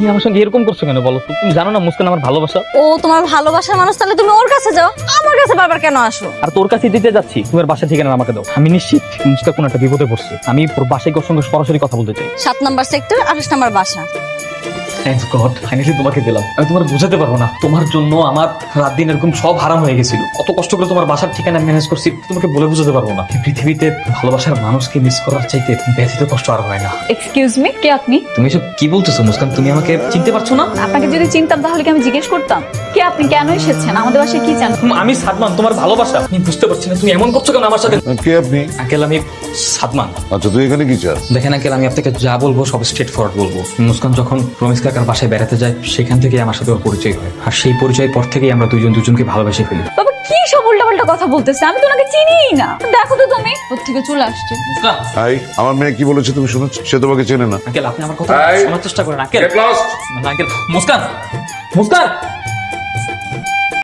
তুমি আমার সঙ্গে এরকম করছো কেন বলো তো? তুমি জানো না মুস্কান আমার ভালোবাসা। ও তোমার ভালোবাসার মানুষ, তাহলে তুমি ওর কাছে যাও, আমার কাছে বারবার কেন আসো? আর তোর কাছে দিতে যাচ্ছি, তোমার বাসা ঠিকানা আমাকে দাও। আমি নিশ্চিত মুস্কা কোনো একটা বিপদে পড়ছে। আমি ওর বাসায় ওর সঙ্গে সরাসরি কথা বলতে চাই। 7 নম্বর সেক্টর, 28 নম্বর বাসা। থ্যাঙ্কস গড, ফাইনালি তোমাকে দিলাম। আমি তোমার বোঝাতে পারবো না, তোমার জন্য আমার রাত দিন এরকম সব হারাম হয়ে গেছিল। কত কষ্ট করে তোমার বাসার ঠিকানা ম্যানেজ করছি, তোমাকে বলে বোঝাতে পারবো না। এই পৃথিবীতে ভালোবাসার মানুষকে মিস করার চাইতে ব্যথিত কষ্ট আর হয় না। এক্সকিউজ মি, কে আপনি? তুমি এসব কি বলতেছো মুস্কান? তুমি আমাকে চিনতে পারছো না? আপনাকে যদি চিনতাম তাহলে কি আমি জিজ্ঞেস করতাম কে আপনি, কেন এসেছেন, আমাদের বাসায় কি চান? আমি সাদমান, তোমার ভালোবাসা। আমি বুঝতে পারছি না তুমি এমন করছো কেন আমার সাথে। কে আপনি? আঙ্কেল আমি সাদমান। আচ্ছা, তুই এখানে কি চাস? দেখেন আঙ্কেল, আমি আপনাকে যা বলবো সব স্ট্রেট ফরওয়ার্ড বলবো। মুস্কান যখন রমেশ কাকার বাসায় বেড়াতে যায়, সেখান থেকে আমার সাথে ওর পরিচয় হয়। আর সেই পরিচয়ের পর থেকেই আমরা দুজনকে ভালোবেসে ফেলি। বাবা কি সব উল্টাপাল্টা কথা বলতেছে, আমি তো ওনাকে চিনিই না। দেখো তো তুমি ওর থেকে চলে আসছে। মুস্কান, হাই, আমার মেয়ে কি বলেছে তুমি শুনেছ? সে তোমাকে চেনে না। আঙ্কেল আপনি আমার কথা এই! শোনার চেষ্টা করেন uncle. Get lost! Uncle, Muskan, Muskan.